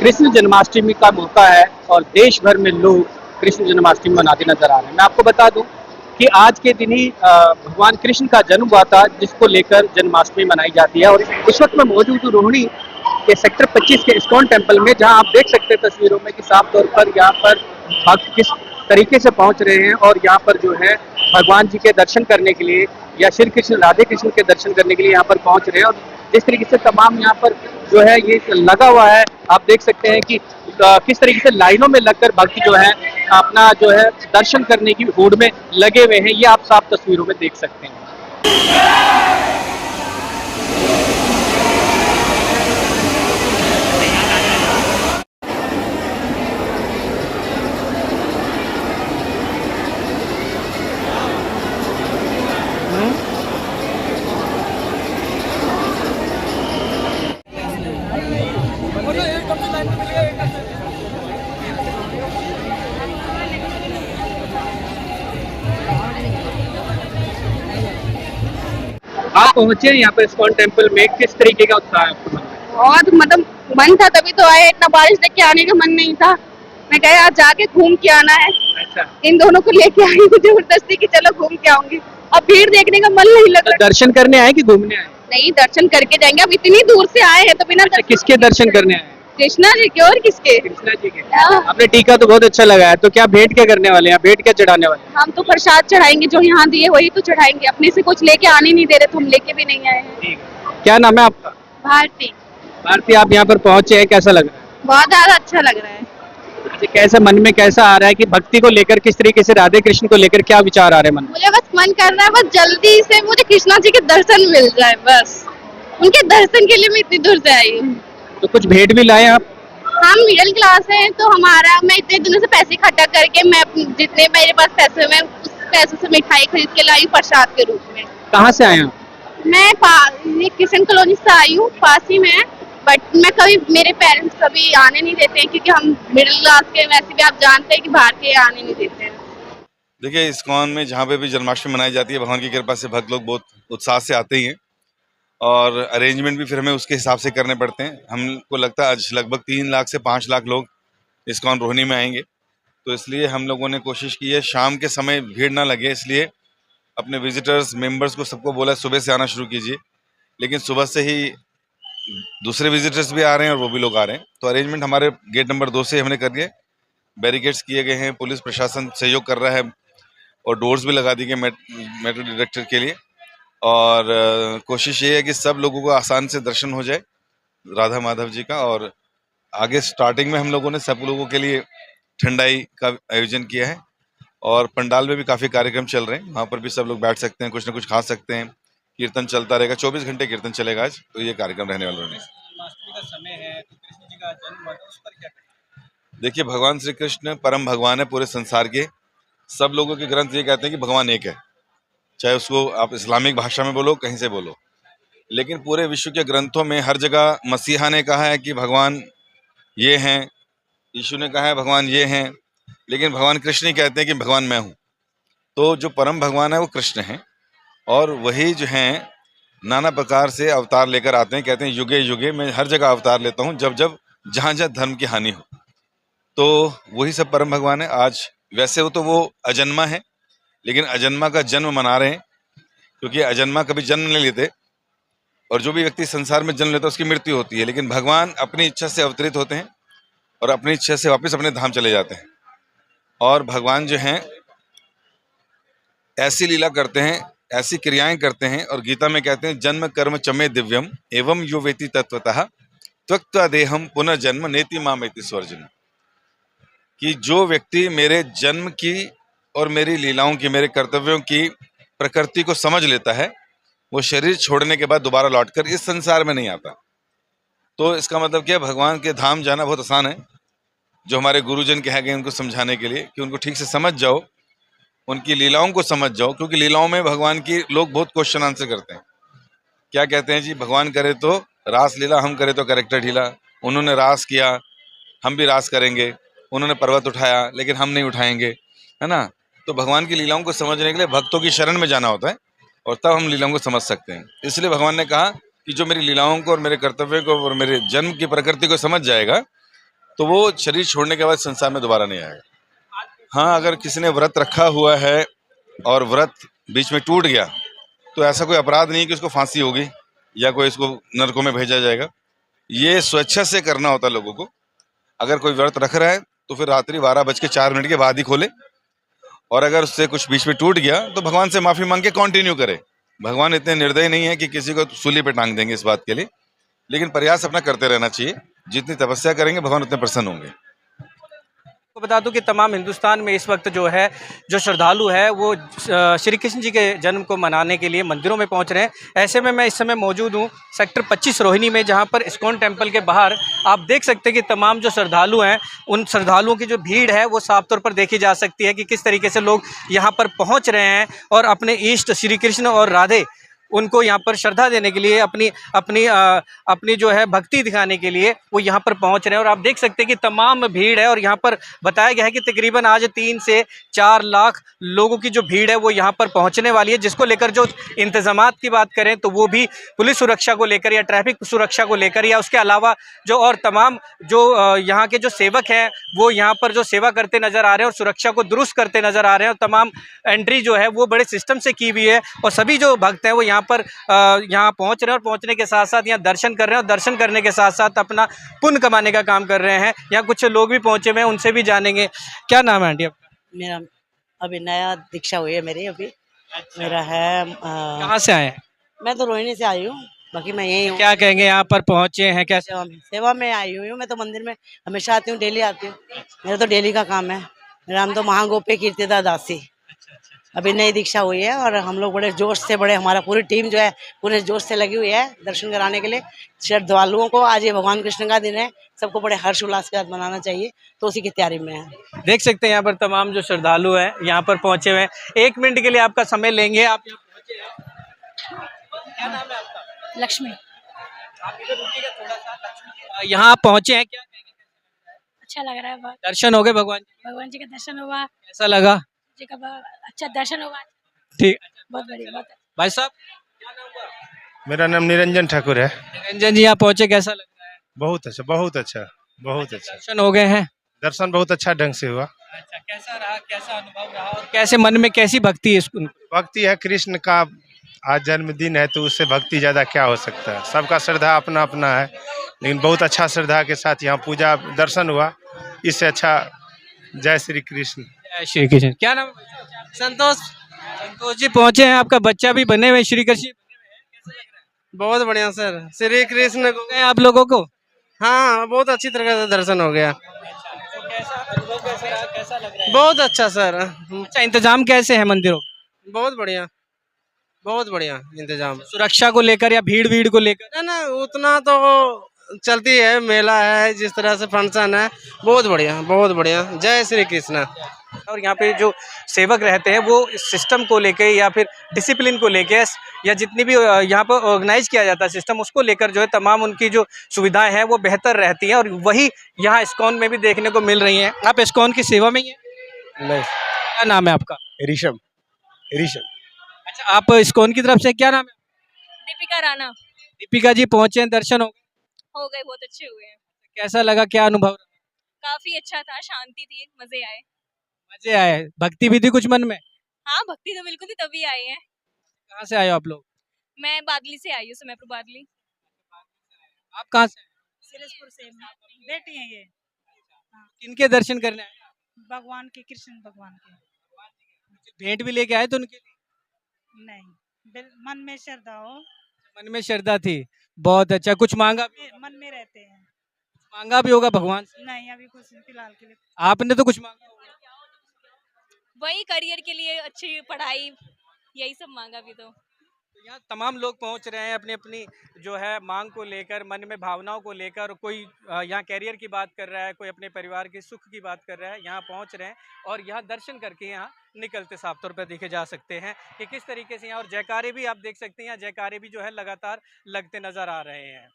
कृष्ण जन्माष्टमी का मौका है और देश भर में लोग कृष्ण जन्माष्टमी मनाते नजर आ रहे हैं। मैं आपको बता दूं कि आज के दिन ही भगवान कृष्ण का जन्म हुआ था, जिसको लेकर जन्माष्टमी मनाई जाती है। और इस वक्त मैं मौजूद हूँ रोहिणी के सेक्टर 25 के इस्कॉन टेम्पल में, जहां आप देख सकते हैं तस्वीरों में कि साफ तौर पर यहाँ पर भक्त किस तरीके से पहुंच रहे हैं और यहाँ पर जो है भगवान जी के दर्शन करने के लिए या श्री कृष्ण राधे कृष्ण के दर्शन करने के लिए यहाँ पर पहुंच रहे हैं। और जिस तरीके से तमाम यहाँ पर जो है ये लगा हुआ है, आप देख सकते हैं कि किस तरीके से लाइनों में लगकर भक्त जो है अपना जो है दर्शन करने की होड़ में लगे हुए हैं। ये आप साफ तस्वीरों में देख सकते हैं। आप पहुंचे यहाँ पर इस्कॉन टेम्पल में, किस तरीके का उत्साह है आपके मन में? बहुत मतलब मन था तभी तो आए, इतना बारिश देख के आने का मन नहीं था। मैं कहा यार जाके घूम के आना है। अच्छा, इन दोनों को लेके आई हूँ जबरदस्ती की, चलो घूम के आऊंगी। अब भीड़ देखने का मन नहीं लग रहा। दर्शन करने आए कि घूमने आए? नहीं, दर्शन करके जाएंगे। अब इतनी दूर से आए हैं तो बिना अच्छा, दर्शन किसके दर्शन करने आए? कृष्णा जी के और किसके? कृष्णा जी के। हाँ। आपने टीका तो बहुत अच्छा लगाया, तो क्या भेंट क्या करने वाले हैं? भेंट क्या चढ़ाने वाले हैं? हम तो प्रसाद चढ़ाएंगे, जो यहाँ दिए वही तो चढ़ाएंगे। अपने से कुछ लेके आने नहीं दे रहे तो हम लेके भी नहीं आए हैं। ठीक है। क्या नाम है आपका? भारती। भारती, आप यहाँ पर पहुंचे हैं, कैसा लग रहा है? बहुत ज्यादा अच्छा लग रहा है। अच्छा, कैसे मन में कैसा आ रहा है कि भक्ति को लेकर, किस तरीके से राधे कृष्ण को लेकर क्या विचार आ रहे हैं मन में? मुझे बस मन कर रहा है बस जल्दी से मुझे कृष्णा जी के दर्शन मिल जाए, बस उनके दर्शन के लिए मैं इतनी दूर से आई हूँ। तो कुछ भेंट भी लाए आप? हम मिडिल क्लास हैं तो हमारा, मैं इतने दिनों से पैसे इकट्ठा करके मैं जितने मेरे पास पैसे मैं उस पैसों से मिठाई खरीद के लाई प्रसाद के रूप में। कहाँ से आए हैं आप? मैं ये किशन कॉलोनी से आई हूँ, पास ही में है। बट मैं कभी, मेरे पेरेंट्स कभी आने नहीं देते हैं क्योंकि हम मिडिल क्लास के, वैसे भी आप जानते हैं कि बाहर के आने नहीं देते हैं। देखिए, इस्कॉन में जहाँ पे भी जन्माष्टमी मनाई जाती है, भगवान की कृपा से भक्त लोग बहुत उत्साह से आते ही हैं और अरेंजमेंट भी फिर हमें उसके हिसाब से करने पड़ते हैं। हमको लगता है आज लगभग 3 लाख से 5 लाख लोग इस्कॉन रोहिणी में आएंगे, तो इसलिए हम लोगों ने कोशिश की है शाम के समय भीड़ ना लगे, इसलिए अपने विजिटर्स मेंबर्स को सबको बोला सुबह से आना शुरू कीजिए। लेकिन सुबह से ही दूसरे विजिटर्स भी आ रहे हैं और वो भी लोग आ रहे हैं, तो अरेंजमेंट हमारे गेट नंबर 2 से हमने कर दिए। बैरिकेड्स किए गए हैं, पुलिस प्रशासन सहयोग कर रहा है और डोर्स भी लगा दिए गए मेट्रो डिटेक्टर के लिए। और कोशिश ये है कि सब लोगों को आसान से दर्शन हो जाए राधा माधव जी का। और आगे स्टार्टिंग में हम लोगों ने सब लोगों के लिए ठंडाई का आयोजन किया है और पंडाल में भी काफ़ी कार्यक्रम चल रहे हैं, वहाँ पर भी सब लोग बैठ सकते हैं, कुछ ना कुछ खा सकते हैं। कीर्तन चलता रहेगा, 24 घंटे कीर्तन चलेगा आज, तो ये कार्यक्रम रहने वाला नहीं। जन्माष्टमी का समय है तो कृष्ण जी का जन्म हुआ था, उस पर क्या कहें? देखिए, भगवान श्री कृष्ण परम भगवान है पूरे संसार के। सब लोगों के ग्रंथ ये कहते हैं कि भगवान एक है, चाहे उसको आप इस्लामिक भाषा में बोलो, कहीं से बोलो। लेकिन पूरे विश्व के ग्रंथों में हर जगह मसीहा ने कहा है कि भगवान ये हैं, यीशु ने कहा है भगवान ये हैं, लेकिन भगवान कृष्ण ही कहते हैं कि भगवान मैं हूँ। तो जो परम भगवान है वो कृष्ण हैं और वही जो हैं नाना प्रकार से अवतार लेकर आते हैं। कहते हैं युगे युगे मैं हर जगह अवतार लेता हूँ, जब जब जहाँ जहाँ धर्म की हानि हो। तो वही सब परम भगवान है। आज वैसे हो तो वो अजन्मा है, लेकिन अजन्मा का जन्म मना रहे हैं, क्योंकि अजन्मा कभी जन्म नहीं लेते और जो भी व्यक्ति संसार में जन्म लेता है उसकी मृत्यु होती है, लेकिन भगवान अपनी इच्छा से अवतरित होते हैं और अपनी इच्छा से वापस अपने धाम चले जाते हैं। और भगवान जो हैं ऐसी लीला करते हैं, ऐसी क्रियाएं करते हैं, और गीता में कहते हैं जन्म कर्म चमे दिव्यम एवं यो वेति तत्वतः त्वक्त्वा देहम पुनर्जन्म नेति मामेति स्वर्जन। कि जो व्यक्ति मेरे जन्म की और मेरी लीलाओं की, मेरे कर्तव्यों की प्रकृति को समझ लेता है, वो शरीर छोड़ने के बाद दोबारा लौटकर इस संसार में नहीं आता। तो इसका मतलब क्या है, भगवान के धाम जाना बहुत आसान है। जो हमारे गुरुजन कहे गए उनको समझाने के लिए कि उनको ठीक से समझ जाओ, उनकी लीलाओं को समझ जाओ, क्योंकि लीलाओं में भगवान की लोग बहुत क्वेश्चन आंसर करते हैं। क्या कहते हैं जी, भगवान करे तो रास लीला, हम करे तो कैरेक्टर ढीला। उन्होंने रास किया, हम भी रास करेंगे। उन्होंने पर्वत उठाया, लेकिन हम नहीं उठाएंगे, है ना। तो भगवान की लीलाओं को समझने के लिए भक्तों की शरण में जाना होता है और तब हम लीलाओं को समझ सकते हैं। इसलिए भगवान ने कहा कि जो मेरी लीलाओं को और मेरे कर्तव्य को और मेरे जन्म की प्रकृति को समझ जाएगा, तो वो शरीर छोड़ने के बाद संसार में दोबारा नहीं आएगा। हाँ, अगर किसी ने व्रत रखा हुआ है और व्रत बीच में टूट गया तो ऐसा कोई अपराध नहीं कि उसको फांसी होगी या कोई इसको नरकों में भेजा जाएगा। ये स्वेच्छा से करना होता है लोगों को। अगर कोई व्रत रख रहा है तो फिर रात्रि 12:04 के बाद ही खोले, और अगर उससे कुछ बीच में टूट गया तो भगवान से माफी मांग के कंटिन्यू करे। भगवान इतने निर्दयी नहीं है कि किसी को सूली पे टांग देंगे इस बात के लिए, लेकिन प्रयास अपना करते रहना चाहिए। जितनी तपस्या करेंगे भगवान उतने प्रसन्न होंगे। आपको बता दूं कि तमाम हिंदुस्तान में इस वक्त जो है जो श्रद्धालु है वो श्री कृष्ण जी के जन्म को मनाने के लिए मंदिरों में पहुंच रहे हैं। ऐसे में मैं इस समय मौजूद हूं सेक्टर 25 रोहिणी में, जहां पर इस्कॉन टेम्पल के बाहर आप देख सकते हैं कि तमाम जो श्रद्धालु हैं उन श्रद्धालुओं की जो भीड़ है वो साफ तौर पर देखी जा सकती है कि किस तरीके से लोग यहाँ पर पहुँच रहे हैं और अपने इष्ट श्री कृष्ण और राधे उनको यहाँ पर श्रद्धा देने के लिए, अपनी जो है भक्ति दिखाने के लिए वो यहाँ पर पहुँच रहे हैं। और आप देख सकते हैं कि तमाम भीड़ है और यहाँ पर बताया गया है कि तकरीबन आज 3 से 4 लाख लोगों की जो भीड़ है वो यहाँ पर पहुँचने वाली है, जिसको लेकर जो इंतजामात की बात करें तो वो भी पुलिस सुरक्षा को लेकर या ट्रैफिक सुरक्षा को लेकर या उसके अलावा जो और तमाम जो यहाँ के जो सेवक हैं वो यहाँ पर जो सेवा करते नज़र आ रहे हैं और सुरक्षा को दुरुस्त करते नज़र आ रहे हैं। और तमाम एंट्री जो है वो बड़े सिस्टम से की हुई है और सभी जो भक्त हैं वो यहाँ पर यहाँ पहुँच रहे हैं और पहुँचने के साथ साथ यहाँ दर्शन कर रहे हैं और दर्शन करने के साथ साथ अपना पुण्य कमाने का काम कर रहे हैं। यहाँ कुछ लोग भी पहुँचे हुए हैं, उनसे भी जानेंगे। क्या नाम है आंटी आपका? मेरा अभी नया दीक्षा हुई है मेरी अभी। मेरा है कहाँ से आए हैं? मैं तो रोहिणी से आई हूँ, बाकी मैं यही हूँ। क्या कहेंगे, यहाँ पर पहुँचे हैं कैसे? सेवा में आई हुई हूँ। मैं तो मंदिर में हमेशा आती हूँ, डेली आती हूँ। मेरा तो डेली का काम है। मेरा नाम तो महागोपी कीर्तिदा दासी। अभी नई दीक्षा हुई है और हम लोग बड़े जोश से, बड़े हमारा पूरी टीम जो है पूरे जोश से लगी हुई है दर्शन कराने के लिए श्रद्धालुओं को। आज ये भगवान कृष्ण का दिन है, सबको बड़े हर्ष उल्लास के साथ मनाना चाहिए, तो उसी की तैयारी में है। देख सकते हैं यहाँ पर तमाम जो श्रद्धालु हैं यहाँ पर पहुँचे हुए हैं। 1 मिनट के लिए आपका समय लेंगे। आप यहाँ पहुँचे हैं, क्या नाम है आपका? लक्ष्मी। आप इधर रुकिएगा थोड़ा सा। लक्ष्मी, यहाँ आप पहुँचे हैं, क्या कहेंगे? अच्छा लग रहा है बहुत। दर्शन हो गए भगवान जी? भगवान जी का दर्शन हुआ, कैसा लगा? जी का अच्छा दर्शन हुआ। ठीक। बहुत बढ़िया, बहुत। भाई साहब, क्या नाम हुआ? मेरा नाम निरंजन ठाकुर है। रंजन जी यहाँ पहुँचे, कैसा लग रहा है? बहुत अच्छा, बहुत अच्छा, बहुत अच्छा। दर्शन हो गए हैं? दर्शन बहुत अच्छा ढंग से हुआ। अच्छा, कैसा रहा, कैसा अनुभव रहा और कैसे मन में कैसी भक्ति है इसको? भक्ति है, कृष्ण का आज जन्मदिन है तो उससे भक्ति ज्यादा क्या हो सकता है। सबका श्रद्धा अपना अपना है, लेकिन बहुत अच्छा श्रद्धा के साथ यहाँ पूजा दर्शन हुआ। इससे अच्छा जय श्री कृष्ण। जय श्री कृष्ण। क्या नाम है? संतोष। संतोष जी पहुँचे हैं, आपका बच्चा भी बने हुए श्री कृष्ण बने हुए हैं, कैसा लग रहा है? बहुत बढ़िया सर, श्री कृष्ण को गए आप लोगों को? हाँ, बहुत अच्छी तरह से दर्शन हो गया। तो कैसा अनुभव कैसा रहा, कैसा लग रहा है? बहुत अच्छा सर, अच्छा, इंतजाम कैसे है मंदिरों के? बहुत बढ़िया, बहुत बढ़िया इंतजाम। सुरक्षा को लेकर या भीड़ को लेकर? ना ना, उतना तो चलती है, मेला है, जिस तरह से फंक्शन है, बहुत बढ़िया, बहुत बढ़िया। जय श्री कृष्ण। और यहाँ पे जो सेवक रहते हैं वो सिस्टम को लेके या फिर डिसिप्लिन को लेके या जितनी भी यहाँ पर ऑर्गेनाइज किया जाता है सिस्टम, उसको लेकर जो है तमाम उनकी जो सुविधाएं हैं वो बेहतर रहती हैं और वही यहाँ इस्कॉन में भी देखने को मिल रही हैं। आप इस्कॉन की सेवा में ही हैं? नहीं। क्या नाम है आपका? ऋषभ। ऋषभ। अच्छा, आप इस्कॉन की तरफ से, क्या नाम है? दीपिका राणा। दीपिका जी पहुँचे हैं, दर्शन हो गए, बहुत अच्छे हुए हैं। कैसा लगा, क्या अनुभव रहा? काफी अच्छा था, शांति थी, मजे आए। मजे आए? भक्ति भी थी कुछ मन में? हाँ, भक्ति तो बिल्कुल थी, तभी आए हैं। कहाँ से आए हो आप लोग? मैं बादली से आई हूँ, समयपुर बादली। आप कहाँ से? सिरसपुर से बेटी है ये। किनके दर्शन करने आए? भगवान के, कृष्ण भगवान के। भेंट भी लेके आए तो उनके लिए? नहीं, मन में श्रद्धा हो। मन में श्रद्धा थी, बहुत अच्छा। कुछ मांगा भी? मन में रहते हैं। मांगा भी होगा भगवान से? नहीं, अभी कुछ फिलहाल के लिए। आपने तो कुछ मांगा होगा? वही करियर के लिए, अच्छी पढ़ाई, यही सब मांगा भी। तो यहाँ तमाम लोग पहुँच रहे हैं अपनी अपनी जो है मांग को लेकर, मन में भावनाओं को लेकर। कोई यहाँ कैरियर की बात कर रहा है, कोई अपने परिवार के सुख की बात कर रहा है। यहाँ पहुँच रहे हैं और यहाँ दर्शन करके यहाँ निकलते साफ तौर पर देखे जा सकते हैं कि किस तरीके से यहाँ। और जयकारे भी आप देख सकते हैं, यहाँ जयकारे भी जो है लगातार लगते नजर आ रहे हैं।